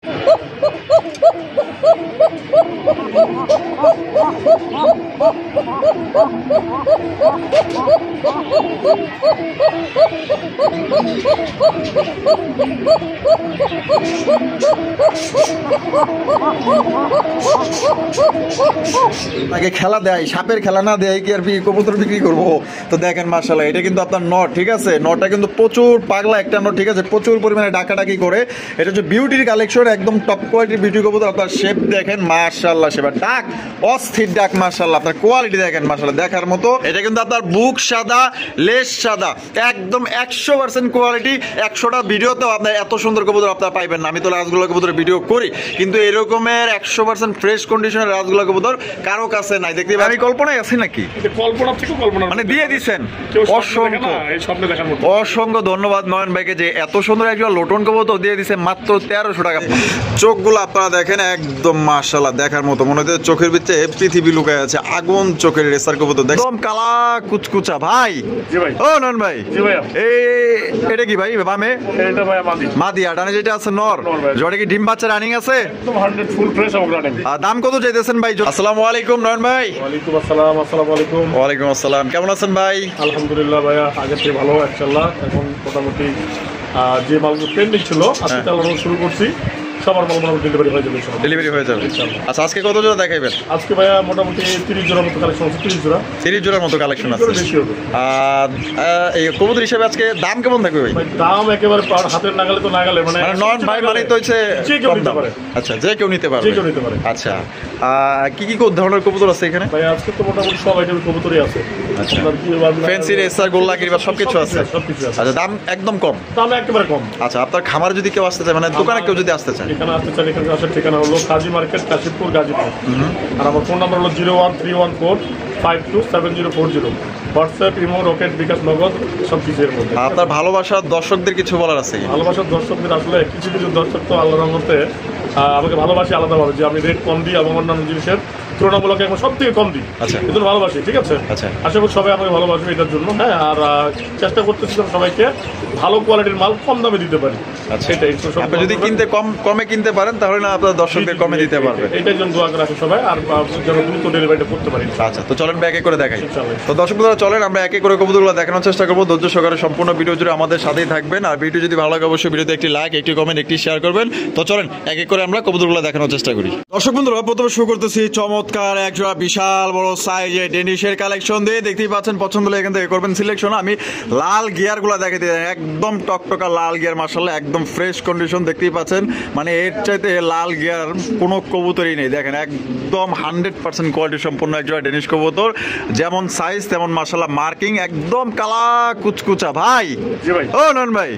আগে খেলা দেয়, সাপের খেলা না দেয় কি আর কবুতর বিক্রি করবো? তো দেখেন মাশাআল্লাহ, এটা কিন্তু আপনার নট, ঠিক আছে? নটটা কিন্তু প্রচুর পাগলা একটা নট, ঠিক আছে? প্রচুর পরিমাণে ডাকাডাকি করে। এটা হচ্ছে বিউটির কালেকশন, একদম টপ কোয়ালিটির বিউটি কবুতর। আপনার শেপ দেখেন মাশাআল্লাহ, সেবার ডাক অস্থির ডাক মাশাআল্লাহ। আপনার কোয়ালিটি দেখেন মাশাআল্লাহ, দেখার মতো। এটা কিন্তু আপনার বুক সাদা, লেজ সাদা, একদম 100% কোয়ালিটি। 100টা ভিডিওতেও আপনার এত সুন্দর কবুতর আপনারা পাইবেন না। আমি তো রাজগুলা কবুতরের ভিডিও করি, কিন্তু এরকমের 100% ফ্রেশ কন্ডিশনের রাজগুলা কবুতর কারো কাছে নাই। দেখতে আমি কল্পনায় আছি নাকি? কল্পনা থেকে কল্পনা মানে দিয়ে দিচ্ছেন। অসংখ্য ধন্যবাদ নয়ন ভাইকে যে এত সুন্দর একটা লোটন কবুতর দিয়ে দিচ্ছে মাত্র 1300 টাকা। চোখগুলো আপনারা দেখেন একদম মাশাআল্লাহ, দেখার মতো। মনে হচ্ছে চোখের ভিতরে পৃথিবী লুকায় আছে। আগুন চোখের রেসার কবুতর, একদম কালা কুচকুচা। ভাই ও নয়ন ভাই, এটা কি ভাই? বামে এটা ভাই মাদি। মাদি। আর ডানে যেটা আছে নর। জোড়া কি ডিম বাচ্চা রানিং আছে? একদম 100 ফুল ফ্রেশ এবং রানিং। দাম কত চাইতেছেন ভাই? আসসালামু আলাইকুম নয়ন ভাই। ওয়ালাইকুম আসসালাম। আসসালামু আলাইকুম। ওয়ালাইকুম আসসালাম। কেমন আছেন ভাই? আলহামদুলিল্লাহ ভাইয়া, আগের থেকে ভালো ইনশাআল্লাহ। এখন মোটামুটি যে মালগুলো পেন্ডিং ছিল আজকে চালানো শুরু করছি। সবার মাল মোটামুটি ডেলিভারি হয়ে যাবে। ডেলিভারি হয়ে যাবে। আচ্ছা, আজকে কত জোড়া দেখাইবেন? আজকে ভাইয়া মোটামুটি 30 জোড়ার মতো কালেকশন আছে। 30 জোড়া, 30 জোড়ার মতো কালেকশন আছে। বেশি হবে। এই কবুতর হিসেবে আজকে দাম কেমন থাকবে ভাই? দাম একেবারে হাতের নাগালে তো নাগালে, মানে নন ভাই মানে তো হচ্ছে যে কেউ নিতে পারে। আচ্ছা, যে কেউ নিতে পারে, যে কেউ নিতে পারে। আচ্ছা, কি কি ধরনের কবুতর আছে এখানে ভাই? আজকে তো মোটামুটি সব আইটেমের কবুতরই আছে। আচ্ছা, ফ্যান্সি রেসার, গোল্লা কিংবা সবকিছু আছে। সবকিছু আছে। আচ্ছা, দাম একদম কম? দাম একেবারে কম। আচ্ছা, আপনার খামারে যদি কেউ আসতে চায়, মানে দোকানে কেউ যদি আসতে চায়? এখানে আসতে চান, এখানে আসার ঠিকানা হলো কাজী মার্কেট, কাশিমপুর, গাজীপুর। আর আমার ফোন নাম্বার হলো 01314527040। হোয়াটসঅ্যাপ, ইমো, রকেট, বিকাশ, নগদ সব কিছুর মধ্যে। আপনার ভালোবাসার দর্শকদের কিছু বলার আছে? ভালোবাসার দর্শকদের আসলে কিছু কিছু দর্শক তো আল্লাহর রহমতে আমাকে ভালোবাসি আলাদাভাবে, যে আমি রেট কম দিই এবং অন্যান্য জিনিসের তুলনামূলক এখন সব থেকে কম দিই। আচ্ছা, কিন্তু ভালোবাসি, ঠিক আছে? আচ্ছা, আশা করি সবাই আমাকে ভালোবাসবে এটার জন্য। হ্যাঁ, আর চেষ্টা করতেছিলাম সবাইকে ভালো কোয়ালিটির মাল কম দামে দিতে পারি। আচ্ছা, এটাই। আপনি যদি কমে কিনতে পারেন তাহলে না আপনার দর্শকদের কমে দিতে পারবে। এটার জন্য দোয়া করে আসে সবাই, আর যেন দ্রুত ডেলিভারিটা করতে পারি। আচ্ছা, তো চলেন একে করে দেখাই। তো দর্শক বন্ধুরা চলেন আমরা একে করে কবুতরগুলো দেখানোর চেষ্টা করবো। ধৈর্য সহকারে সম্পূর্ণ ভিডিও জুড়ে আমাদের সাথেই থাকবেন। আর ভিডিও যদি ভালো লাগে অবশ্যই ভিডিওতে একটি লাইক, একটি কমেন্ট, একটি শেয়ার করবেন। তো চলেন একে করে আমরা কবুতরগুলো দেখানোর চেষ্টা করি। দর্শক বন্ধুরা প্রথমে শুরু করতেছি চমৎকার একজোড়া বিশাল বড় সাইজে ডেনিশের কালেকশন দিয়ে। দেখতেই পাচ্ছেন, পছন্দ হলে এখান থেকে করবেন সিলেকশন। আমি লাল গিয়ার গুলা দেখে দিই, একদম টকটকা লাল গিয়ার মাশাআল্লাহ, একদম ফ্রেশ কন্ডিশন। দেখতেই পাচ্ছেন, মানে এর চাইতে লাল গিয়ার কোনো কবুতরই নেই। দেখেন একদম 100% কোয়ালিটি সম্পূর্ণ একজোড়া ডেনিশ কবুতর। যেমন সাইজ তেমন মাশাআল্লাহ মার্কিং, একদম কালা কুচকুচা। ভাই ও নন ভাই,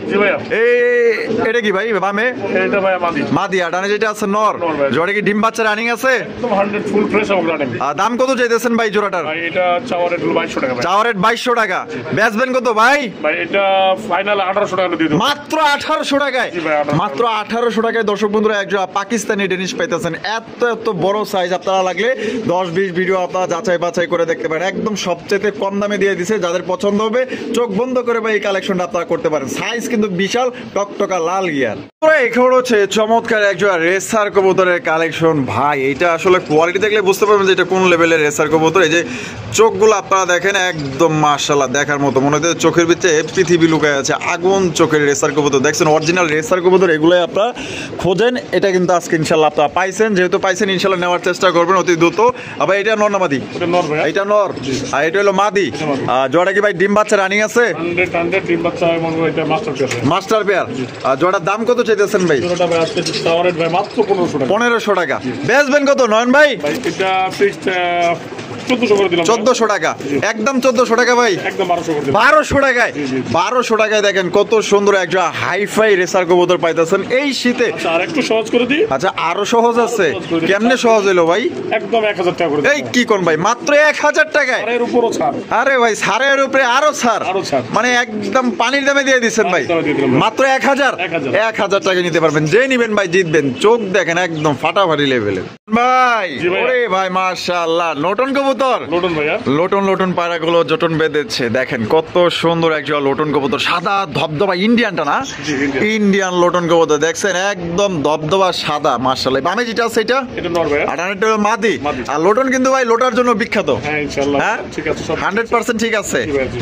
এটা কি ভাই? বামে এটা ভাই মাদি। মাদি। আর ডানে যেটা আছে নর। জোড়া কি ডিম বাচ্চা রানিং আছে? একদম 100 ফুল ফ্রেশ এবং রানিং। দাম কত চাইতেছেন ভাই জোড়াটার? ভাই এটা চাওয়া রেট 2200 টাকা। চাওয়া রেট 2200 টাকা। বেচবেন কত ভাই? ভাই এটা ফাইনাল 1800 টাকা দিয়ে দেব। মাত্র 1800 টাকায়? মাত্র 1800 টাকায় দর্শক বন্ধুরা একজোড়া পাকিস্তানি ডেনিশ পাইতেছেন। এত বড় সাইজ। আপনারা লাগলে 10-20 ভিডিও আপনারা যাচাই বাছাই করে দেখতে পারেন। একদম সবচেয়ে কম দামে দিয়ে দিছে। যাদের পছন্দ হবে চোখ বন্ধ করে ভাই এই কালেকশনটা আপনারা করতে পারেন। সাইজ কিন্তু বিশাল, টকটকা লাল গিয়ার। এখানে হচ্ছে চমৎকার একজোড়া রেসার কবুতরের কালেকশন। ভাই এটা আসলে কোয়ালিটি দেখলে বুঝতে পারবেন যে এটা কোন লেভেলের রেসার কবুতর। এই যে চোখগুলো আপনারা দেখেন একদম মাশাআল্লাহ, দেখার মতো। মনে হচ্ছে চোখের ভিতরে পৃথিবী লুকায় আছে। আগুন চোখের রেসার কবুতর। দেখছেন অরিজিনাল রেসার কবুতর, এগুলোই আপনারা খোঁজেন। এটা কিন্তু আজকে ইনশাআল্লাহ আপনারা পাইছেন। যেহেতু পাইছেন ইনশাআল্লাহ নেওয়ার চেষ্টা করবেন অতি দ্রুত। আবার এটা নর না মাদি? এটা নর। আর এটা হলো মাদি। জোড়া কি ভাই ডিম বাচ্চা রানিং আছে? 100 ডিম বাচ্চা এবং এটা মাস্টার পেয়ার। Master pair. জোড়ার দাম কত চাইতেছেন ভাই? জোড়াটা ভাই আজকে চাওয়া রেট ভাই মাত্র 1500 টাকা। 1500 টাকা। বেচবেন কত নয়ন ভাই? ভাই এটা ফিক্সড 1400 করে দিলাম। 1400 টাকা। একদম 1400 টাকা ভাই? একদম 1200 করে দিলাম। 1200 টাকায়? 1200 টাকায় দেখেন কত সুন্দর একটা হাইফাই রেসার কবুতর পাইতেছেন এই শীতে। আচ্ছা, আর একটু সহজ করে দিই। আচ্ছা, আরো সহজ আছে? কেমনে সহজ হলো ভাই? একদম 1000 টাকা করে। এই কি কোন ভাই? মাত্র 1000 টাকায়? এর উপরও ছাড়। আরে ভাই ছাড়ের উপরে আরো ছাড়? মানে একদম পানির দামে দিয়ে দিচ্ছেন ভাই? মাত্র 1000? 1000 টাকা নিতে পারবেন। যে নিবেন ভাই জিতবেন। চোখ দেখেন একদম ফাটাফাটি লেভেলের ভাই। ওরে ভাই মাশাআল্লাহ, নতুন কবুতর কবুতর? লোটন ভাইয়া। লোটন পায়রাগুলো জটন বেঁধেছে, দেখেন কত সুন্দর একজন লোটন কবুতর, সাদা ধবধবা ইন্ডিয়ানটা না? ইন্ডিয়ান লোটন কবুতর দেখছেন, একদম ধবধবা সাদা মাশাআল্লাহ। বামে যেটা আছে এটা নর ভাইয়া। আর এটা মাদি। আর লোটন কিন্তু ভাই লোটার জন্য বিখ্যাত। হ্যাঁ ইনশাআল্লাহ হ্যাঁ ঠিক আছে, 100% ঠিক আছে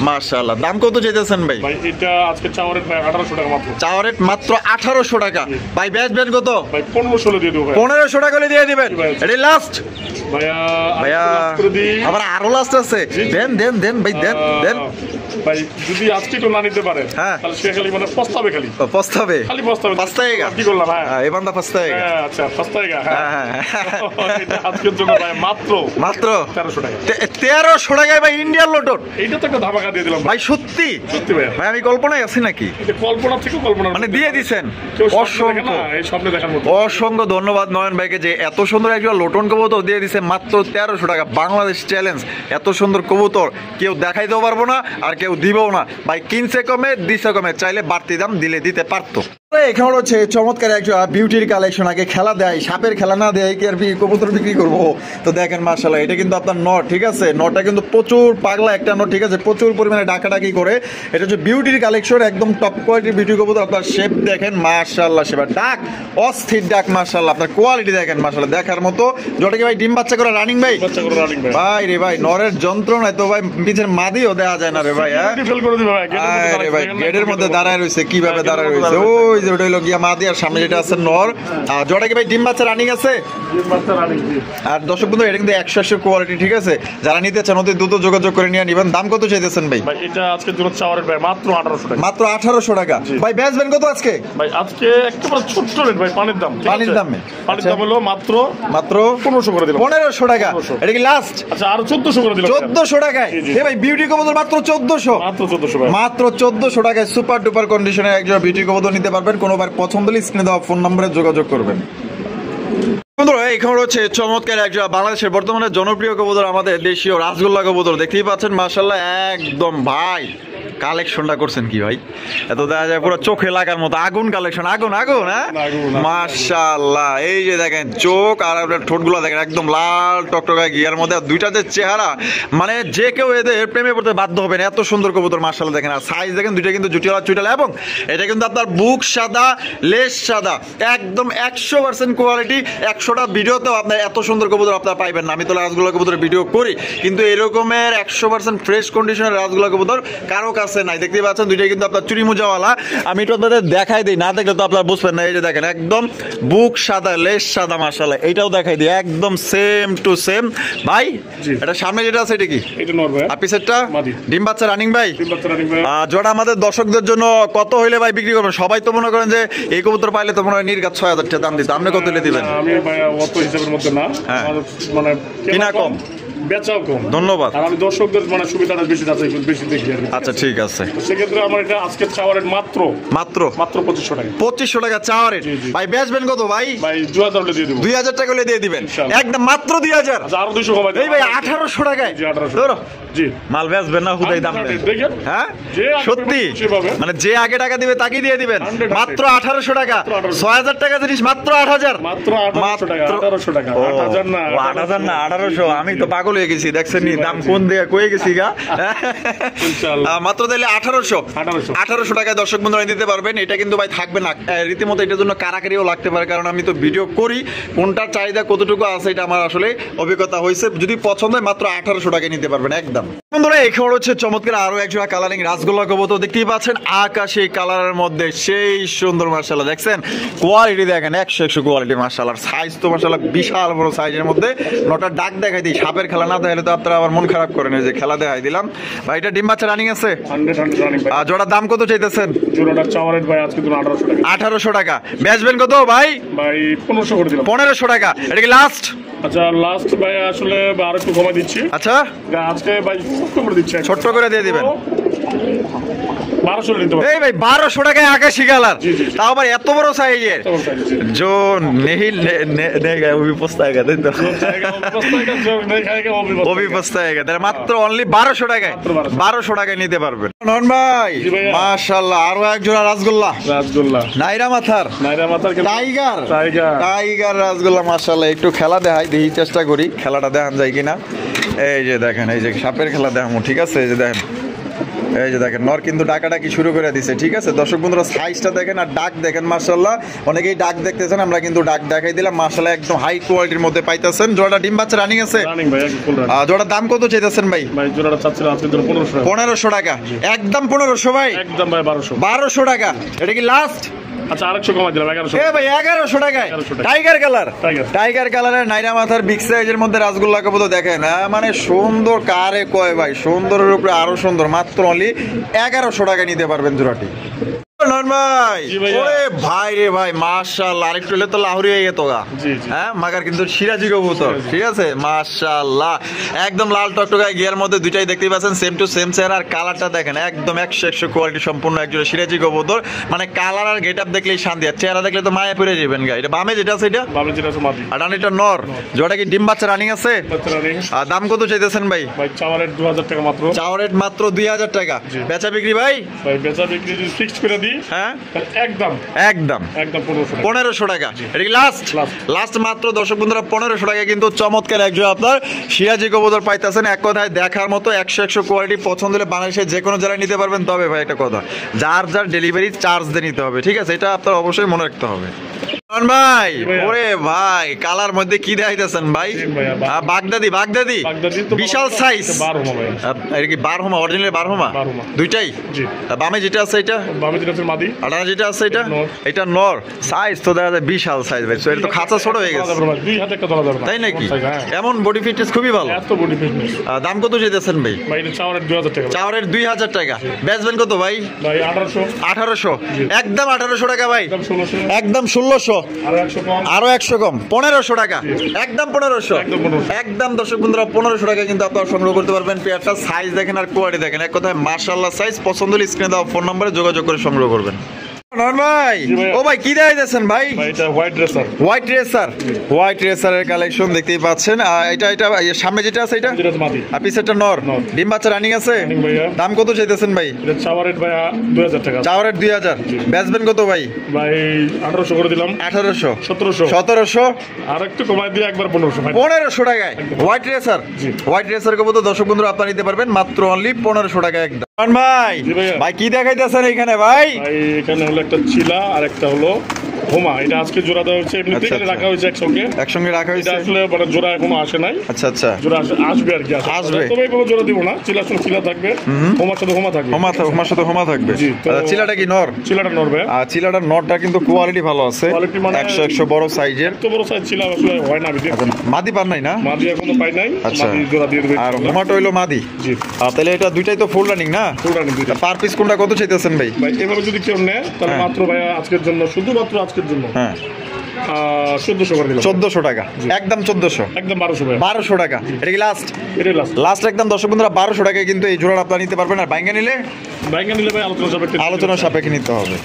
মাশাআল্লাহ। দাম কত চাইতেছেন ভাই? ভাই এটা আজকে চাওয়ার রেট ভাই 1800 টাকা মাত্র। চাওয়ার রেট মাত্র 1800 টাকা। ভাই বেচবেন কত? ভাই 1500 দিয়ে দেব ভাই। 1500 টাকা করে দিয়ে দিবেন, এটাই লাস্ট ভাইয়া। ভাইয়া আবার আরো লাস্ট আছে, দেন ভাই দেন ভাই যদি আজকে তো না নিতে পারে হ্যাঁ তাহলে সে খালি মানে পস্তাবে, খালি পস্তাবে খালি পস্তাবে। পস্তায়েগা কি করলাম? হ্যাঁ এই বান্দা পস্তায়েগা। আচ্ছা পস্তায়েগা। হ্যাঁ এটা আজকের জন্য ভাই মাত্র 1300 টাকা। 1300 টাকায় ভাই ইন্ডিয়ান লোটন। এইটা তো একটা ধামাকা দিয়ে দিলাম ভাই সত্যি সত্যি ভাই। ভাই আমি কল্পনায় আছি নাকি? এটা কল্পনা থেকে কল্পনা মানে দিয়ে দিছেন। অসংখ্য এই স্বপ্নে দেখার মতো। অসংখ্য ধন্যবাদ নয়ন ভাইকে যে এত সুন্দর একজন লোটন কবুতর দিয়ে দিছে মাত্র 1300 টাকা। বাংলাদেশ চ্যালেঞ্জ, এত সুন্দর কবুতর কেউ দেখাইতেও পারবো না আর কেউ দিবেও না ভাই। কিনছে কমে দিছে কমে, চাইলে বাড়তি দাম দিলে দিতে পারতো। এখানে হচ্ছে চমৎকার একজন বিউটির কালেকশন। আগে খেলা দেয়, সাপের খেলা না দেয় কি আর কবুতর বিক্রি করবো? তো দেখেন মাশাআল্লাহ, এটা কিন্তু আপনার নট, ঠিক আছে? নটটা কিন্তু প্রচুর পাগলা একটা নট, ঠিক আছে? প্রচুর পরিমাণে ডাকাডাকি করে। এটা হচ্ছে বিউটির কালেকশন, একদম টপ কোয়ালিটির বিউটি কবুতর। আপনার শেপ দেখেন মাশাআল্লাহ, সেবার ডাক অস্থির ডাক মাশাআল্লাহ। আপনার কোয়ালিটি দেখেন মাশাআল্লাহ, দেখার মতো। যেটা কি ভাই ডিম বাচ্চা করে রানিং ভাই? বাচ্চা করে রানিং ভাই। ভাই রে ভাই, নরের যন্ত্রণায় তো ভাই পিছের মাদিও দেওয়া যায় না রে ভাই। হ্যাঁ ফেল করে দিবে ভাই। আরে ভাই গেটের মধ্যে দাঁড়ায় রয়েছে, কিভাবে দাঁড়ায় রয়েছে? ওই যে ওটা হলো গিয়া মাদি, আর সামনে যেটা আছে নর। আর জোড়া কি ভাই ডিম বাচ্চা রানিং আছে? ডিম বাচ্চা রানিং। আর দর্শক বন্ধু, এটা কিন্তু 100 কোয়ালিটি, ঠিক আছে? যারা নিতে চান অতি দ্রুত যোগাযোগ করে নিয়ে নিবেন। দাম কত চাইতেছেন ভাই? ভাই এটা আজকে জন্য চাওয়ার রেট ভাই মাত্র 1800 টাকা। মাত্র 1800 টাকা। ভাই বেচবেন কত আজকে? ভাই আজকে একেবারে ছোট্ট রেট ভাই, পানির দাম। পানির দামে? পানির দাম হলো মাত্র 1500 করে দিলাম। 1500 টাকা। এটা কি লাস্ট? আচ্ছা আর 1400 করে দিলাম। 1400 টাকায় এ ভাই বিউটি কবুতর মাত্র 1400। মাত্র 1400 ভাই। মাত্র 1400 টাকায় সুপার ডুপার কন্ডিশনে একজন বিউটি কবুতর নিতে পারবেন। কোনোবার পছন্দ হলে স্ক্রিনে দেওয়া ফোন নম্বরে যোগাযোগ করবেন। বন্ধুরা এখানে হচ্ছে চমৎকার একজন বাংলাদেশের বর্তমানে জনপ্রিয় কবুতর, আমাদের দেশীয় রাসগোল্লা কবুতর। দেখতেই পাচ্ছেন মাশাআল্লাহ, একদম ভাই কালেকশনটা করছেন কি ভাই? এত দেখা যায় পুরো চোখে লাগার মতো আগুন কালেকশন, আগুন আগুন। হ্যাঁ মাশাআল্লাহ, এই যে দেখেন চোখ আর আপনার ঠোঁটগুলো দেখেন একদম লাল টকটকা গিয়ার মধ্যে। আর দুইটা যে চেহারা, মানে যে কেউ এদের প্রেমে পড়তে বাধ্য হবেন, এত সুন্দর কবুতর মাশাআল্লাহ। দেখেন আর সাইজ দেখেন, দুইটা কিন্তু জুটিয়ালা চুইটালা, এবং এটা কিন্তু আপনার বুক সাদা, লেজ সাদা, একদম 100% কোয়ালিটি। 100টা ভিডিওতেও আপনার এত সুন্দর কবুতর আপনারা পাইবেন না। আমি তো রাসগোল্লা কবুতরের ভিডিও করি, কিন্তু এরকমের 100% ফ্রেশ কন্ডিশনের রাসগোল্লা কবুতর কারো কাছে নাই। দেখতেই পাচ্ছেন দুইটাই কিন্তু আপনার চুরি মোজাওয়ালা। আমি একটু আপনাদের দেখাই দিই, না দেখলে তো আপনারা বুঝবেন না। এই যে দেখেন একদম বুক সাদা, লেজ সাদা মাশাআল্লাহ। এইটাও দেখাই দিই, একদম সেম টু সেম ভাই। এটা সামনে যেটা আছে এটা কি? এটা নর ভাই। আর পিছেরটা মাদি। ডিম বাচ্চা রানিং ভাই। ডিম বাচ্চা রানিং ভাই। জোড়া আমাদের দর্শকদের জন্য কত হইলে ভাই বিক্রি করবেন? সবাই তো মনে করেন যে এই কবুতর পাইলে তো মনে হয় নির্ঘাত 6000 টাকা দাম দিত। আপনি কত হইলে দিবেন? আমি ভাই অত হিসাবের মধ্যে না, হ্যাঁ। মানে কিনা কম, বেচাও কম। ধন্যবাদ। আর আমি দর্শকদের মানে সুবিধাটা বেশি আছে, বেশি দেখি আর কি। আচ্ছা ঠিক আছে। সেক্ষেত্রে আমার এটা আজকে চাওয়ার রেট মাত্র 2500 টাকা। 2500 টাকা চাওয়া রেট। ভাই বেচবেন কত ভাই? ভাই 2000 দিয়ে দেব। 2000 টাকা হলে দিয়ে দিবেন একদম, মাত্র 2000। আচ্ছা আরো 200 কমাই দেব। এই ভাই 1800 টাকায়। জি 1800। ধরো জি মাল বেচবেন না, হুদাই দাম দেন। দেখেন হ্যাঁ যে আগে সত্যি, সেভাবে। মানে যে আগে টাকা দিবে তাকেই দিয়ে দিবেন। 100 মাত্র 1800 টাকা। 6000 টাকা জিনিস মাত্র 8000। মাত্র 1800 টাকা। 1800 টাকা। 8000 না, 8000 না 1800। আমি তো পাগল হয়ে গেছি, দেখছেন নি দাম কোন দিয়ে কয়ে গেছি গা। ইনশাআল্লাহ মাত্র তাহলে 1800 টাকায় দর্শক বন্ধুরা দিতে পারবেন। এটা কিন্তু ভাই থাকবে না রীতিমতো, এটার জন্য কারাকারিও লাগতে পারে, কারণ আমি তো ভিডিও করি, কোনটার চাহিদা কতটুকু আছে এটা আমার আসলে অভিজ্ঞতা হয়েছে। যদি পছন্দ হয় মাত্র 1800 টাকায় নিতে পারবেন একদম। বন্ধুরা এখানে হচ্ছে চমৎকার আরো একজোড়া কালারিং রাসগোল্লা কবুতর। দেখতেই পাচ্ছেন আকাশী কালারের মধ্যে সেই সুন্দর মাশাআল্লাহ। দেখছেন কোয়ালিটি দেখেন 100 কোয়ালিটি মাশাআল্লাহ। সাইজ তো মাশাআল্লাহ বিশাল বড় সাইজের মধ্যে। নটা ডাক দেখাই দিই, সাপের খেলা না দেখালে তো আপনারা আবার মন খারাপ করেন। এই যে খেলা দেখাই দিলাম ভাই। এটা ডিম বাচ্চা রানিং আছে? 100 রানিং ভাই। আর জোড়ার দাম কত চাইতেছেন? জোড়াটা চাওয়ার রেট ভাই আজকে তো 1800 টাকা। 1800 টাকা। বেচবেন কত ভাই? ভাই 1500 করে দিলাম। 1500 টাকা। এটা কি লাস্ট? আচ্ছা লাস্ট ভাই আসলে আর একটু কমাই দিচ্ছি। আচ্ছা আজকে ভাই ছোট্ট করে দিচ্ছি, ছোট্ট করে দিয়ে দিবেন। 1200 নিতে এই ভাই 1200 টাকায় আকাশী কালার, তাও আবার এত বড় সাইজের। जो नहीं নেগা ওই পস্তায়গা, তাই তো? ওই পস্তায়গা। তাহলে মাত্র অনলি 1200 টাকায় 1200 টাকায় নিতে পারবেন। নন ভাই মাশাআল্লাহ, আরো এক জোড়া রাসগোল্লা। নাইরা মাথার টাইগার রাসগোল্লা মাশাআল্লাহ। একটু খেলা দেখাই, দেখি চেষ্টা করি খেলাটা দেখান যায় কিনা। এই যে দেখেন, এই যে সাপের খেলা দেখামো, ঠিক আছে? এই যে দেখেন, এই যে দেখেন নর কিন্তু ডাকাডাকি শুরু করে দিছে, ঠিক আছে? দর্শক বন্ধুরা সাইজটা দেখেন আর ডাক দেখেন, মাশাআল্লাহ। অনেকেই ডাক দেখতেছেন, আমরা কিন্তু ডাক দেখাই দিলাম। মাশাআল্লাহ একদম হাই কোয়ালিটির মধ্যে পাইতেছেন। জোড়াটা ডিম বাচ্চা রানিং আছে। রানিং ভাই, একদম ফুল রানিং। জোড়ার দাম কত চাইতেছেন ভাই? ভাই জোড়াটা চাচ্ছিল আজকের জন্য 1500 টাকা। 1500 টাকা, একদম 1500 ভাই, একদম ভাই 1200। 1200 টাকা, এটা কি লাস্ট? আচ্ছা আরেকশো কমাই দিলাম 1100। এ ভাই 1100 টাকায় 1100 টাকা। Tiger colour, tiger. টাইগার কালারের নাইরা মাথার বিগ সাইজের মধ্যে রাসগোল্লা কবুতর দেখেন, মানে সুন্দর কারে কয় ভাই, সুন্দরের উপরে আরো সুন্দর, মাত্র অনলি 1100 টাকা নিতে পারবেন জোড়াটি। নন ভাই, জি ভাইয়া। ওরে ভাই রে ভাই, মাশাআল্লাহ, আরেকটু হলে তো লাহোরি হয়ে যেত গা। জি, জি। হ্যাঁ, মাগার কিন্তু সিরাজি কবুতর, ঠিক আছে? মাশাআল্লাহ, একদম লাল টকটকায় গিয়ার মধ্যে দুইটাই দেখতেই পাচ্ছেন, সেম টু সেম চেহারা। আর কালারটা দেখেন, একদম 100 কোয়ালিটি সম্পূর্ণ একজোড়া সিরাজি কবুতর। মানে কালার আর গেটআপ দেখলেই শান্তি, আর চেহারা দেখলে তো মায়া পড়ে যাবেন গা। এটা বামে যেটা আছে এটা, বাবু যেটা আছে মাদি। আর ডানেরটা নর। জোড়া কি ডিম বাচ্চা রানিং আছে? বাচ্চা রানিং। আর দাম কত চাইতেছেন ভাই? ভাই চাওয়ারের 2000 টাকা মাত্র। চাওয়ার রেট মাত্র 2000 টাকা। জি। বেচা বিক্রি ভাই? ভাই বেচা বিক্রি যদি ফিক্সড করে দিই, হ্যাঁ, তাহলে একদম একদম 1500 টাকা। 1500 টাকা। এটা কি লাস্ট? Last। লাস্ট মাত্র দর্শক বন্ধুরা 1500 টাকা কিন্তু চমৎকার একজন আপনার সিরাজি কবুতর পাইতেছেন। এক কথায় দেখার মতো 100 কোয়ালিটি। পছন্দ হলে বাংলাদেশের যে কোনো জেলায় নিতে পারবেন। তবে ভাই একটা কথা, যার যার ডেলিভারি চার্জ দিয়ে নিতে হবে, ঠিক আছে? এটা আপনার অবশ্যই মনে রাখতে হবে। ভাই, জি ভাইয়া। ওরে ভাই, কালার মধ্যে কি দেখাইতেছেন ভাই? জি ভাইয়া, বাগদাদি, বাগদাদি বাগদাদি তো বিশাল সাইজ। 12 ভাই। এটা কি বারহমা? অরিজিনাল বারহমা? বারহমা। দুইটাই? জি। বামে যেটা আছে এটা, বাবু যেটা আছে মাদি। আর ডানে যেটা আছে এটা, নর। এটা নর। সাইজ তো দেখা যায় বিশাল সাইজ ভাই। So, এটা তো খাঁচা ছোট হয়ে গেছে, দুই হাতে একটা ধরা যাবে না। তাই নাকি? Size, হ্যাঁ। এমন বডি ফিটনেস খুবই ভালো। এত বডি ফিটনেস। দাম কত যেতেছেন ভাই? ভাই এটা চাওয়ারের 2000 টাকা। চাওয়ারের 2000 টাকা। বেচবেন কত ভাই? ভাই 1800। 1800, একদম 1800 টাকা ভাই, একদম 1600। একদম 1600, আর 100 কম। আরো 100 কম, 1500 টাকা, একদম 1500, একদম 1500। একদম দর্শক বন্ধুরা 1500 টাকা কিন্তু আপনারা সংগ্রহ করতে পারবেন। পেয়ারটা সাইজ দেখেন আর কোয়ালিটি দেখেন, এক কথায় মাশাআল্লাহ সাইজ। পছন্দ হলে স্ক্রিনে দেওয়া ফোন নম্বরে যোগাযোগ করে সংগ্রহ করবেন। নন ভাই, জি ভাইয়া। ও ভাই কি দেখাইতেছেন ভাই? ভাই এটা white dresser. White racer, white রেসারের কালেকশন দেখতেই পাচ্ছেন। এটা সামনে যেটা আছে এটা, যেটা আছে মাদি। আর পিছেরটা নর। নর। ডিম বাচ্চা রানিং আছে? রানিং ভাইয়া। দাম কত চাইতেছেন ভাই? এটা চাওয়ারের ভাই 2000 টাকা। চাওয়ারের 2000। বেচবেন কত ভাই? ভাই 1800 করে দিলাম। 1800, 1700। 1700, আর একটু কমাই দিয়ে একবার 1500 ভাই। 1500 টাকায় হোয়াইট রেসার। জি। হোয়াইট রেসার কবো তো দর্শক বন্ধুরা আপনারা নিতে পারবেন মাত্র অনলি 1500 টাকা একদম। ভাই, জি ভাইয়া। ভাই কি দেখাইতেছেন এখানে ভাই? ভাই এখানে হলো একটা চিলা আর একটা হলো হোমা। এটা আজকে জোড়া দেওয়া হয়েছে, এমনিতে আচ্ছা, এখানে আচ্ছা। রাখা হয়েছে একসঙ্গে। একসঙ্গে রাখা এটা হয়েছে। আসলে মানে জোড়া এখনো আসে নাই। আচ্ছা আচ্ছা, জোড়া আসবে আর কি। আসবে। তবে এইভাবে জোড়া দিব না। চিলার সঙ্গে চিলা থাকবে, হোমার সাথে হোমা থাকবে। হোমার সাথে হোমা থাকবে। জি, তো- চিলাটা কি নর? চিলাটা নড়বে। আর চিলাটার নটটা কিন্তু কোয়ালিটি ভালো আছে, Quality মানে- 100 বড় সাইজের। এত বড় সাইজ চিলা আসলে হয় না। আমি দেখছি। মাদি পান নাই না? মাদি এখনো পাই নাই। আচ্ছা। মাদি জোড়া দিয়ে দেবে। আর হোমাটো হইলো মাদি। জি। তাহলে এটা দুইটাই তো ফুল রানিং না? ফুল রানিং দুইটা। পার পিস কোনটা কত চাইতেছেন ভাই? ভাই এভাবে যদি কেউ নেয় তাহলে হ্যাঁ। মাত্র ভাই আজকের জন্য, শুধুমাত্র আজকের জন্য হ্যাঁ, 1400 করে দিলাম। 1400 টাকা, একদম 1400, একদম 1200 ভাই। 1200 টাকা। এটা কি লাস্ট? এটাই লাস্ট। লাস্ট একদম দর্শক বন্ধুরা 1200 টাকায় কিন্তু এই জোড়া আপনারা নিতে পারবেন। আর বাইঙ্গা নিলে বাইকে নিলে ভাই আলোচনা সাপেক্ষে। আলোচনা সাপেক্ষে নিতে হবে।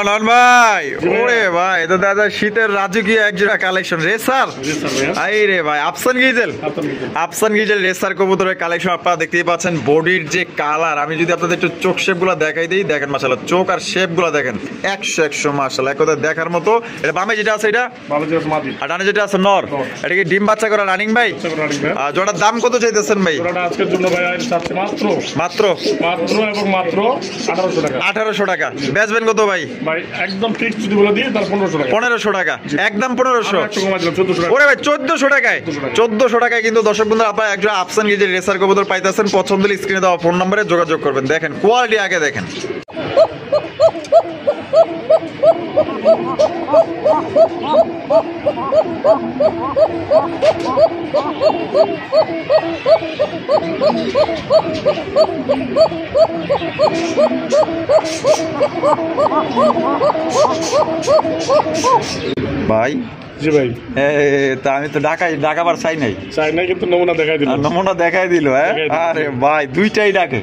নন ভাই, ওরে ভাই, এটা দাদা শীতের রাজকীয় একজোড়া কালেকশন রেসার। জি স্যার ভাইয়া। আই রে ভাই, আফসান গিজেল, আপনার দিকে। আফসান গিজেল রেসার কবুতরের কালেকশন আপনারা দেখতেই পাচ্ছেন। বডির যে কালার, আমি যদি আপনাদের একটু চোখ শেপ গুলা দেখাই দিই, দেখেন মাশাআল্লাহ, চোখ আর শেপ গুলা দেখেন 100 মাশাআল্লাহ, এক কথা দেখার মতো। এটা বামে যেটা আছে এটা, ভালো জিনিস মাদি। আর ডানে যেটা আছে নর। নর। এটা কি ডিম বাচ্চা করা রানিং ভাই? আচ্ছা করে রানিং ভাই। জোড়ার দাম কত চাইতেছেন ভাই? জোড়াটা আজকের জন্য ভাই চাচ্ছে মাত্র মাত্র এবং মাত্র 1800 টাকা। 1800 টাকা। বেচবেন কত ভাই? ভাই একদম ফিক্স যদি বলে দিই তার 1500 টাকা। 1500 টাকা, একদম 1500। আর 100 কমাই দিলাম 1400 টাকা। ওরে ভাই 1400 টাকায়, 1400 টাকায় কিন্তু দর্শক বন্ধুরা আপনারা একজন আফসান গিজের রেসার কবুতর পাইতেছেন। পছন্দ হলে স্ক্রিনে দেওয়া ফোন নম্বরে যোগাযোগ করবেন। দেখেন কোয়ালিটি আগে দেখেন। ভাই, জি ভাই। তা আমি তো ডাকাবার চাই নাই, চাই না কিন্তু নমুনা দেখাই দিলাম। নমুনা দেখাই দিল। হ্যাঁ, দেখাই দিল। আরে ভাই, দুইটাই ডাকে,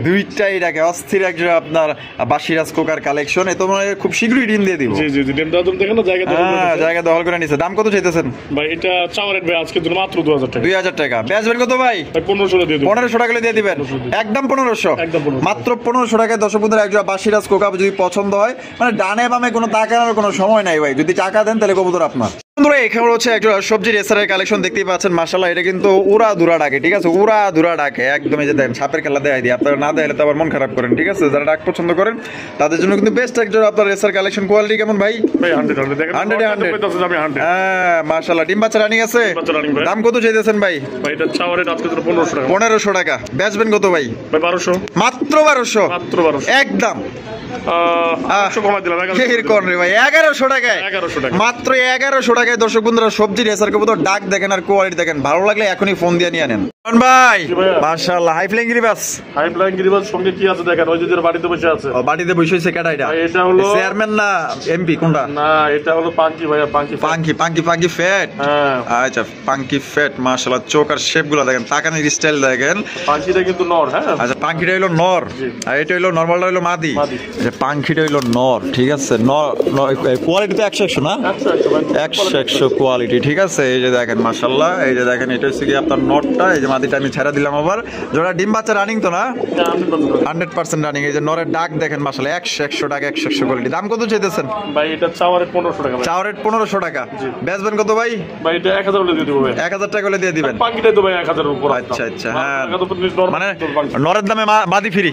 দুইটাই ডাকে। অস্থির একজন আপনার বাসিরাজ কোকার কালেকশন। এ তো মনে হয় খুব শীঘ্রই ডিম দিয়ে দিব। জি জি জি, ডিম দাও তুমি দেখো না, জায়গা দাও। হ্যাঁ, জায়গা দখল করে নিছে। দাম কত চাইতেছেন ভাই? এটা চাওয়ার রেট ভাই আজকের জন্য মাত্র 2000 টাকা। 2000 টাকা। বেচবেন কত ভাই? ভাই 1500 দিয়ে দেব। 1500 টাকা দিয়ে দিবেন, একদম 1500, একদম 1500। মাত্র 1500 টাকায় দর্শক বন্ধুরা একজন বাসিরাজ কোকা যদি পছন্দ হয়, মানে ডানে বামে কোনো তাকানোর কোনো সময় নাই ভাই। যদি টাকা দেন তাহলে কবুতর আপনার। বন্ধুরা এখানে হচ্ছে একটা সবজি রেসারের কালেকশন দেখতেই পাচ্ছেন মাশাআল্লাহ এটা কিন্তু উড়া দুরা ডাকে ঠিক আছে উড়া দুরা ডাকে একদম এই যে দেখেন সাপের খেলা দেখাই দিই আপনারা না দেখলে তো আবার মন খারাপ করেন ঠিক আছে যারা ডাক পছন্দ করেন তাদের জন্য কিন্তু বেস্ট একজন আপনার রেসার কালেকশন কোয়ালিটি কেমন ভাই ভাই 100 দেখেন 100 আমি 100 হ্যাঁ মাশাআল্লাহ ডিম বাচ্চা রানিং আছে বাচ্চা রানিং ভাই দাম কত চাইতেছেন ভাই ভাই এটা চাওয়ারে আজকে তো 1500 টাকা 1500 টাকা বেচবেন কত ভাই ভাই 1200 মাত্র 1200 মাত্র 1200 একদম 800 কমাই দিলাম 1100 টাকায় 1100 টাকা মাত্র 1100 টাকায় দর্শক বন্ধুরা সবজি রেসার কবুতর ডাক দেখেন আর কোয়ালিটি দেখেন ভালো লাগলে এখনই ফোন দিয়ে নিয়ে নেন ভাই মাশাআল্লাহ হাই ফ্লাইং গিরিবাস হাই ফ্লাইং গিরিবাস সঙ্গে কি আছে দেখেন ওই যে বাড়িতে বসে আছে ও বাড়িতে বসে হইছে কেডা এটা এটা হলো চেয়ারম্যান না এমপি কোনটা না এটা হলো পাঙ্কি ভাইয়া পাঙ্কি ফ্যাট হ্যাঁ আচ্ছা পাঙ্কি ফ্যাট মাশাআল্লাহ চোখ আর শেপ গুলো দেখেন তাকানোর স্টাইল দেখেন পাঙ্কিটা কিন্তু নর হ্যাঁ আচ্ছা পাঙ্কিটা হলো নর আর এটা হলো নরমালটা হলো মাদি আচ্ছা পাঙ্কিটা হলো নর ঠিক আছে নর কোয়ালিটি তো 100 না 100 কোয়ালিটি ঠিক আছে এই যে দেখেন মাশাআল্লাহ এই যে দেখেন এটা হচ্ছে কি আপনার নরটা এই যে মাদিটা আমি ছেড়ে দিলাম আবার জোড়া ডিম বাচ্চা রানিং তো না 100% রানিং এই যে নরের ডাক দেখেন মাশাআল্লাহ 100 টাকা 100 কোয়ালিটি দাম কত চাইতেছেন ভাই এটা চাওয়ারে 1500 টাকা চাওয়ারে 1500 টাকা বেচবেন কত ভাই ভাই এটা 1000 করে দিয়ে দেব ভাই 1000 টাকা করে দিয়ে দিবেন পাঙ্কিটা তো ভাই 1000 এর উপর আচ্ছা আচ্ছা হ্যাঁ মানে নরের দামে মাদি ফ্রি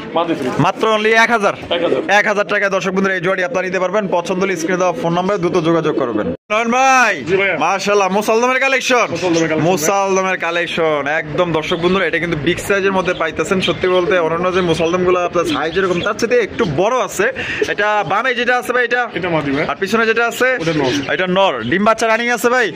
মাত্র অনলি 1000 টাকা দর্শক বন্ধুরা এই জোড়াটি আপনারা নিতে পারবেন পছন্দ হলে স্ক্রিনে দেওয়া ফোন নম্বরে দ্রুত যোগাযোগ করবেন নয়ন ভাই মাশাআল্লাহ মুসালদমের কালেকশন একদম দর্শক বন্ধুরা এটা কিন্তু বিগ সাইজের মধ্যে পাইতেছেন সত্যি বলতে অন্যান্য যে মুসালদম গুলো আপনার সাইজ এরকম তার সাথে একটু বড় আছে এটা বামে যেটা আছে ভাই এটা মাদি ভাই আর পিছনে যেটা আছে এটা নর ডিম বাচ্চা রানিং আছে ভাই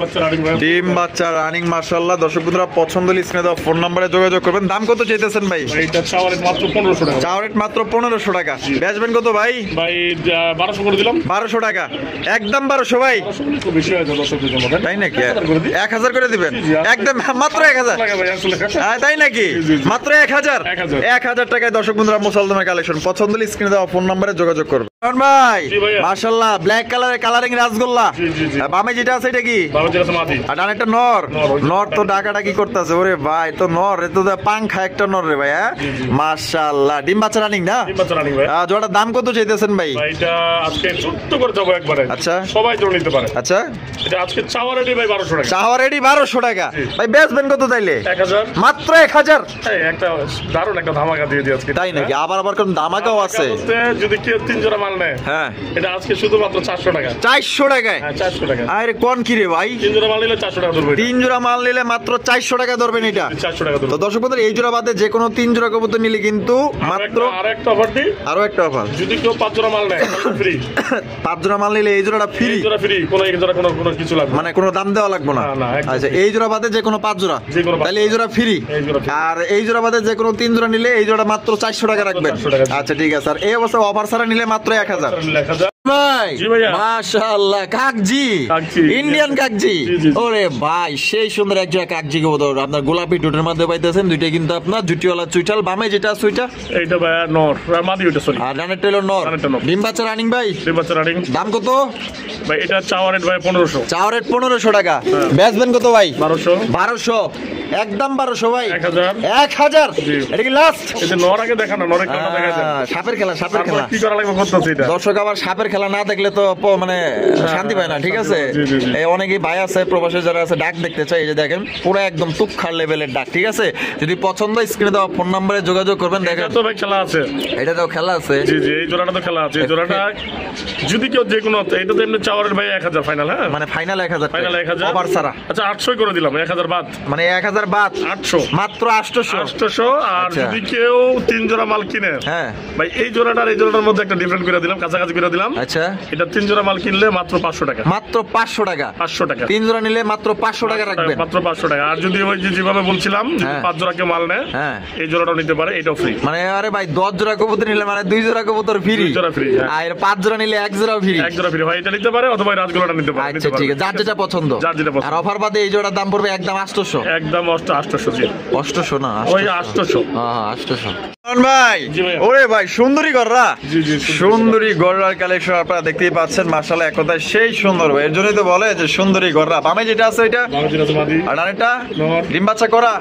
ডিম বাচ্চা রানিং মাশাআল্লাহ দর্শক বন্ধুরা পছন্দ হলে স্ক্রিনে দেওয়া ফোন নম্বরে যোগাযোগ করবেন দাম কত চাইতেছেন ভাই এটা চাওয়ারে মাত্র 1500 টাকা চাওয়ারে মাত্র 1500 টাকা বেচবেন কত ভাই ভাই 1200 করে দিলাম 1200 টাকা একদম 1200 ভাই খুব বেশি হয়েছে দর্শকদের জন্য তাই নাকি 1000 করে দিবেন একদম মাত্র 1000 তাই নাকি মাত্র 1000 টাকায় দর্শক বন্ধুরা মুসালদমের কালেকশন পছন্দ হলে স্ক্রিনে দেওয়া ফোন নম্বরে যোগাযোগ করবেন ভাই মাশাআল্লাহ ব্ল্যাক কালারের কালারিং রাসগোল্লা বামে যেটা আছে এটা কি আর ডানেরটা নর তো ডাকাডাকি করতেছে ওরে ভাই তো নর এ তো পাংখা একটা নর রে ভাই হ্যাঁ মাশাআল্লাহ ডিম বাচ্চা রানিং না জোড়াটার দাম কত চাইতেছেন ভাই এটা আজকে ছোট্ট করে যাবো একবারে আচ্ছা সবাই জোড়া নিতে পারে আচ্ছা এটা আজকে চাওয়া রেডি ভাই 1200 টাকা চাওয়া রেডি 1200 টাকা ভাই বেচবেন কত তাইলে 1000 মাত্র 1000 এই একটা দারুণ একটা ধামাকা দিয়ে দিই আজকে তাই নাকি আবার কোন ধামাকাও আছে যদি কেউ 3 জোড়া মাল নেয় হ্যাঁ এটা আজকে শুধুমাত্র 400 টাকা 400 টাকায় হ্যাঁ 400 টাকা আরে কোন কি রে ভাই 3 জোড়া মাল নিলে 400 টাকা ধরবে 3 জোড়া মাল নিলে মাত্র 400 টাকা ধরবেন এটা 400 টাকা ধরবে তো দর্শক বন্ধুরা এই জোড়া বাদে যে কোনো 3 জোড়া কবুতর নিলে কিন্তু মাত্র আরেকটা অফার দিই আরো একটা অফার যদি কেউ 5 জোড়া মাল নেয় ফ্রি 5 জোড়া মাল নিলে এই জোড়াটা ফ্রি কোনো এক জোড়া কোনো কিছু লাগবে মানে কোনো দাম দেওয়া লাগবে না আচ্ছা এই জোড়া বাদে যে কোনো 5 জোড়া তাহলে এই জোড়া ফ্রি আর এই জোড়া বাদে যে কোনো 3 জোড়া নিলে এই জোড়া মাত্র 400 টাকা রাখবেন আচ্ছা ঠিক আছে আর এই অবস্থা অফার ছাড়া নিলে মাত্র 1000 ভাই মাশাআল্লাহ কাকজি ইন্ডিয়ান কাকজি ওরে ভাই সেই সুন্দর এক জায়গা কাকজি কবুতর আপনার গোলাপি টুটের মধ্যে পাইতেছেন দুইটা কিন্তু আপনার জুটিওয়ালা চুইটাল বামে যেটা সুইটা এইটা ভাই নর মাদি ওটা সরি আর ডানের টেলর নর ডিম বাচ্চা রানিং ভাই ডিম বাচ্চা রানিং দাম কত ভাই এটা চাওয়া রেট ভাই 1500 চাওয়া রেট 1500 টাকা বেচবেন কত ভাই 1200 একদম 1200 ভাই 1000 এটা কি লাস্ট এটা নর আগে দেখানো নরের খেলা দেখা যায় সাপের খেলা কি করা লাগবে করতেছি এটা দর্শক আবার সাপের খেলা না দেখলে তো মানে শান্তি পায় না ঠিক আছে এই অনেকেই ভাই আছে প্রবাসী যারা আছে ডাক দেখতে চাই এই যে দেখেন পুরো একদম তুক্ষার লেভেলের ডাক ঠিক আছে যদি পছন্দ স্ক্রিনে দেওয়া ফোন নম্বরে যোগাযোগ করবেন দেখেন তো ভাই খেলা আছে এটাতেও খেলা আছে জি জি এই জোড়াটা তো খেলা আছে এই জোড়াটা যদি কেউ যে কোনো এটা তো এমনি চাওয়ারের ভাই 1000 ফাইনাল হ্যাঁ মানে ফাইনাল 1000 ওভার সারা আচ্ছা 800 করে দিলাম 1000 বাদ মানে 1000 বাদ 800 মাত্র 800 আর যদি কেউ 3 জোড়া মাল কিনে হ্যাঁ ভাই এই জোড়াটার এই জোড়াটার মধ্যে একটা ডিফারেন্ট করে দিলাম কাছাকাছি করে দিলাম আচ্ছা এটা 3 জোড়া মাল কিনলে মাত্র 500 টাকা মাত্র 500 টাকা 3 জোড়া নিলে মাত্র 500 টাকা রাখবেন মাত্র 500 টাকা আর যদি ওই যেভাবে বলছিলাম 5 জোড়া কেউ মাল নেয় হ্যাঁ এই জোড়াটাও নিতে পারে এটাও ফ্রি মানে আরে ভাই 10 জোড়া কবুতর নিলে মানে 2 জোড়া কবুতর ফ্রি 2 জোড়া ফ্রি আর 5 জোড়া নিলে 1 জোড়া ফ্রি 1 জোড়া ফ্রি হয় এটা নিতে পারে অথবা রাজগোলাটা নিতে পারে আচ্ছা ঠিক আছে যার যেটা পছন্দ আর অফার বাদে এই জোড়ার দাম পড়বে একদম 800 একদম 800 জি 800 না ওই 800 হ্যাঁ 800 ভাই ওরে ভাই সুন্দরী গররা জি জি সুন্দরী গররার কালেকশন কালেকশন আপনারা দেখতেই পাচ্ছেন, মাশাআল্লাহ এক কথায় সেই সুন্দর ভাই, এর জন্যই তো বলে যে সুন্দরী গররা। বামে যেটা আছে ওইটা আর ডানেরটা ডিম বাচ্চা করা।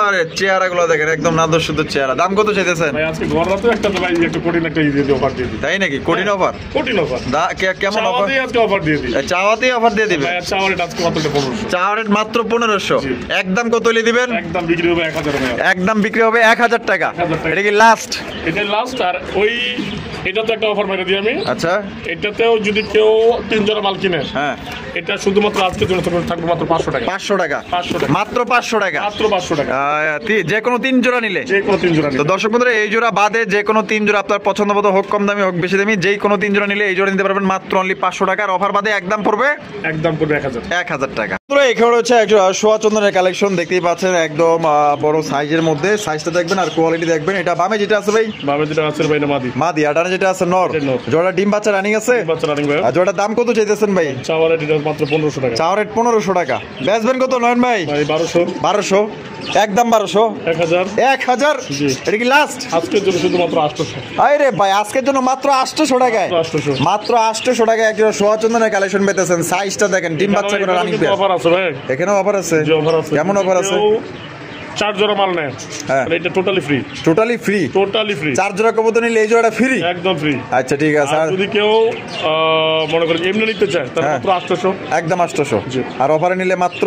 আরে চেহারাগুলো দেখেন একদম নাদর সুন্দর চেহারা। দাম কত চাইতেছেন? আজকে গররা তো একটা ভাই একটু কঠিন একটা অফার দিয়ে দিই। তাই নাকি? কঠিন অফার? কঠিন অফার। কেমন অফার? আজকে অফার দিয়ে দিই। চাওয়াতেই অফার দিয়ে দিবেন? চাওয়ার রেট আজকে মাত্র 1500। চাওয়ার রেট মাত্র 1500। একদম কত হলে দিবেন? একদম বিক্রি হবে 1000 টাকা। একদম বিক্রি হবে 1000 টাকা। এটা কি লাস্ট? এটা লাস্ট। আর ওই এটা তো একটা অফার মেরে দিই আমি। আচ্ছা, এটাতেও যদি কেউ 3 জোড়া মাল কিনে, হ্যাঁ, এটা শুধুমাত্র আজকের জন্য থাকবে মাত্র 500 টাকা। 500 টাকা? 500 টাকা, মাত্র 500 টাকা। মাত্র 500 টাকা। যে কোনো 3 জোড়া নিলে? যে কোনো 3 জোড়া তো নিলে। দর্শক বন্ধুরা, এই জোড়া বাদে যে কোনো 3 জোড়া আপনার পছন্দ মতো হোক কম দামি হোক বেশি দামি, যেই কোনো 3 জোড়া নিলে এই জোড়া নিতে পারবেন মাত্র অনলি 500 টাকার। অফার বাদে একদম পড়বে 1000 টাকা। এখানে রয়েছে একটা সোয়া চন্দনের কালেকশন দেখতেই পাচ্ছেন, একদম বড় সাইজের মধ্যে। সাইজটা দেখবেন আর কোয়ালিটি দেখবেন। এটা বামে যেটা আছে ভাই? বামে যেটা আছে ভাই না মাদি। মাদি। আর ডানে যেটা আছে নর। জোড়া ডিম বাচ্চা রানিং আছে? বাচ্চা রানিং ভাই। আর জোড়ার দাম কত চাইতেছেন ভাই? চাওয়ার রেট মাত্র 1500 টাকা। চাওয়ার রেট 1500 টাকা। বেচবেন কত নয়ন ভাই? ভাই 1200। 1200? একদম 1200? 1000? 1000? জি। এটা কি লাস্ট? আজকের জন্য শুধুমাত্র 800। আরে ভাই, আজকের জন্য মাত্র 800 টাকায়? 800 মাত্র 800 টাকায় একজন সোয়া চন্দনের কালেকশন পেতেছেন। সাইজটা দেখেন, ডিম বাচ্চা করে রানিং পেয়ার। অফার আছে ভাই। এখানেও অফার আছে? জি, অফার আছে। কেমন অফার আছে? 4 জোড়া মাল নেয়, হ্যাঁ, এটা totally free. Totally free? Totally free. 4 জোড়া কবুতর নিলে এই জোড়াটা ফ্রি? একদম ফ্রি। আচ্ছা ঠিক আছে। আর যদি কেউ মনে করেন এমনি নিতে চায় তাহলে মাত্র 800। একদম 800। আর অফারে নিলে মাত্র?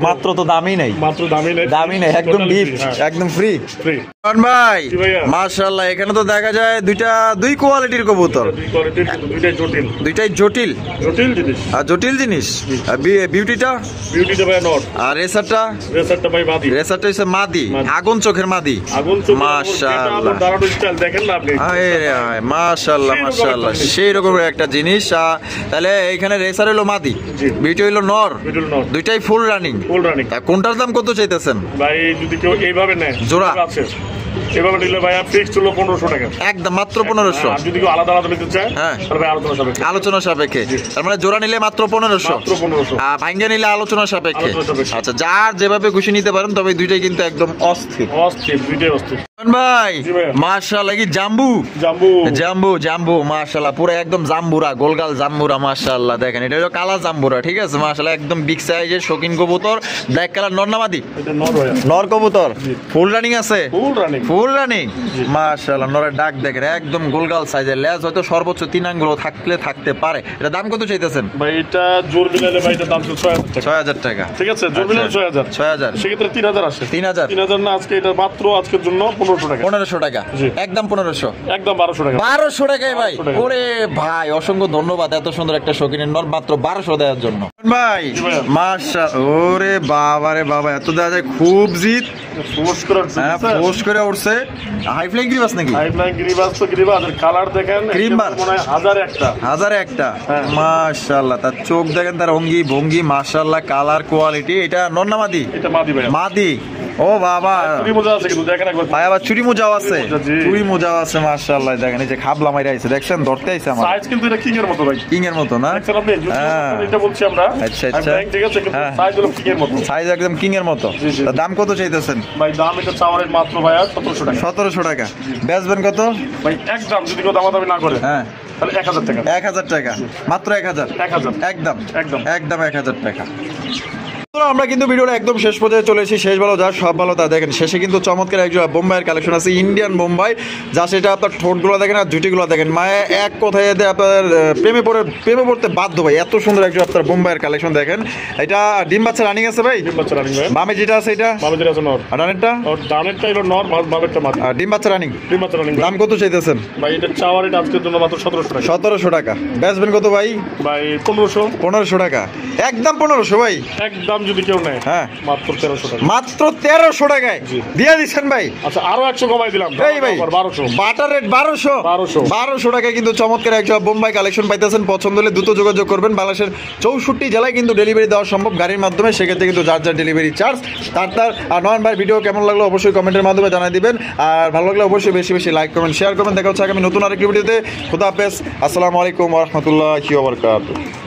মাত্র তো দামই নাই। মাত্র দামই নাই, দামই নাই, একদম গিফট, একদম ফ্রি। ফ্রি ভাই জি ভাইয়া। মাশাআল্লাহ, এখানে তো দেখা যায় দুই কোয়ালিটির কবুতর। দুইটাই জটিল। দুইটাই জটিল? জটিল জিনিস। আর জটিল জিনিস। বিউটিটা? বিউটিটা ভাই নট। আর রেসারটা? রেসারটা ভাই মাদি। রেসারটা হচ্ছে মাদি, আগুন চোখের মাদি। আগুন চোখ। মাশাআল্লাহ, দাঁড়ানো স্টাইল দেখেন না আপনি? মাশাআল্লাহ মাশাআল্লাহ, সেই রকম একটা জিনিস। তাহলে এখানে রেসার হলো মাদি, বিউটি হলো নর। দুইটাই ফুল রানিং। Full running. কোনটার দাম কত চাইতেছেন ভাই? যদি কেউ এইভাবে নেয় জোড়া আছে, এভাবে নিলে ভাই ফিক্সড হলো 1500 টাকা। একদম মাত্র 1500। আর যদি কেউ আলাদা আলাদা নিতে চায়, হ্যাঁ, তাহলে ভাই আলোচনা সাপেক্ষে। আলোচনা সাপেক্ষে। তার মানে জোড়া নিলে মাত্র 1500। মাত্র 1500। আর ভাঙ্গা নিলে আলোচনা সাপেক্ষে। আলোচনা সাপেক্ষে। আচ্ছা, যার যেভাবে খুশি নিতে পারেন, তবে দুইটাই কিন্তু একদম অস্থির। অস্থির, দুইটাই অস্থির ভাই। জি ভাইয়া। মাশাআল্লাহ, কি জাম্বু? জাম্বু। জাম্বু জাম্বু মাশাআল্লাহ, পুরো একদম জাম্বুরা, গোলগাল জাম্বুরা মাশাআল্লাহ। দেখেন, এটা হলো কালা জাম্বুরা, ঠিক আছে মাশাআল্লাহ, একদম বিগ সাইজের শৌখিন কবুতর। ব্ল্যাক কালার, নর না মাদি? এটা নর ভাইয়া। নর কবুতর। ফুল রানিং আছে? Full running. ফুল রানিং মাশাআল্লাহ। নরের ডাক দেখেন, একদম গোলগাল সাইজের। লেজ হয়তো সর্বোচ্চ 3 আঙ্গুল থাকতে পারে। এটা দাম কত চাইতেছেন ভাই? এটা জোর মিলালে ভাই এটা দাম 6000 টাকা। ঠিক আছে, জোর মিলালে 6000। সেক্ষেত্রে 3000 আসে। 3000 না, আজকে এটা মাত্র আজকের জন্য 1500 টাকা। 1500 টাকা। জি। একদম 1500। একদম 1200 টাকা। 1200 টাকায় ভাই? 1200 টাকা। ওরে ভাই, অসংখ্য ধন্যবাদ এত সুন্দর একটা শৌখিনের নর মাত্র 1200 দেওয়ার জন্য ভাই। মাশাআল্লাহ, ওরে বাবা রে বাবা, এত দেওয়া যায়? খুব জিত। হ্যাঁ, ফোর্স করে উঠছে। হাই ফ্লাইং গ্রিবাস নাকি? হাই ফ্লাইং গ্রিবাস তো গ্রিবাস, আর কালার দেখেন ক্রিমবার মনে হয় 1001টা। 1001টা। মাশাআল্লাহ, তার চোখ দেখেন, তার অঙ্গি ভঙ্গি মাশাআল্লাহ, কালার কোয়ালিটি। এটা নর না মাদি? এটা মাদি ভাই। মাদি। ও বাবা, চুরি মোজা আছে কিন্তু দেখেন একবার। ভাই আবার চুরি মোজাও আছে? জি। চুরি মোজাও আছে মাশাআল্লাহ। দেখেন, এই যে খাবলা মাইরা আইছে, দেখছেন, ধরতে আইছে আমার। সাইজ কিন্তু এটা কিং এর মতো ভাই। কিং এর মতো না? দেখছেন আপনি? হ্যাঁ। এটা বলছি আমরা। আচ্ছা আচ্ছা, ঠিক আছে, কিন্তু হ্যাঁ। সাইজ হলো কিং এর মতো। সাইজ একদম কিং এর মতো। জি, জি। তার দাম কত চাইতেছেন ভাই? দাম এটা চাওয়ার রেট মাত্র ভাই 1700 টাকা। 1700 টাকা। বেচবেন কত ভাই? একদম যদি কেউ দামাদামি না করে, হ্যাঁ, তাহলে 1000 টাকা। 1000 টাকা। মাত্র 1000। 1000 একদম একদম একদম 1000 টাকা। আমরা কিন্তু ভিডিওটা একদম শেষ পর্যায়ে চলে এসেছি। শেষ ভালো যা সব ভালো তা। দেখেন, শেষে কিন্তু চমৎকার একজন বোম্বাইয়ের কালেকশন আছে, ইন্ডিয়ান বোম্বাই। যা সেটা আপনার ঠোঁটগুলো দেখেন আর জুটিগুলো দেখেন, মায়ে এক কথায় এতে আপনার প্রেমে পড়তে বাধ্য ভাই। এত সুন্দর একজন আপনার বোম্বাইয়ের কালেকশন দেখেন। এটা ডিম বাচ্চা রানিং আছে ভাই? ডিম বাচ্চা রানিং ভাই। বামে যেটা আছে এটা? বামে যেটা আছে নর। আর ডানেরটা? আর ডানেরটা হলো নর, বামেরটা মাদি। আর ডিম বাচ্চা রানিং। ডিম বাচ্চা রানিং। দাম কত চাইতেছেন ভাই? এটা চাওয়ার রেট আজকের জন্য মাত্র 1700 টাকা। 1700 টাকা। বেচবেন কত ভাই? ভাই 1500। 1500 টাকা। একদম 1500 ভাই? একদম যদি কেউ নেয়, হ্যাঁ, মাত্র 1300 টাকা। মাত্র 1300 টাকায় দিয়ে দিচ্ছেন ভাই? আচ্ছা, আরো 100 কমাই দিলাম। এই ভাই 1200। বাটার রেট 1200 টাকায় কিন্তু চমৎকার একটা বোম্বাই কালেকশন পাইতেছেন। পছন্দ হলে দ্রুত যোগাযোগ করবেন। বাংলাদেশের 64 জেলায় কিন্তু ডেলিভারি দেওয়া সম্ভব গাড়ির মাধ্যমে। সেক্ষেত্রে কিন্তু যার যার ডেলিভারি চার্জ তার। আর নয়ন ভাই ভিডিও কেমন লাগলো অবশ্যই কমেন্টের মাধ্যমে জানাই দিবেন। আর ভালো লাগলে অবশ্যই বেশি বেশি লাইক কমেন্ট শেয়ার করবেন। দেখা হচ্ছে আগামী নতুন আরেকটি ভিডিওতে। খুদা হাফেজ। আসসালামু আলাইকুম ওয়া রাহমাতুল্লাহি ওয়া বারাকাতুহু।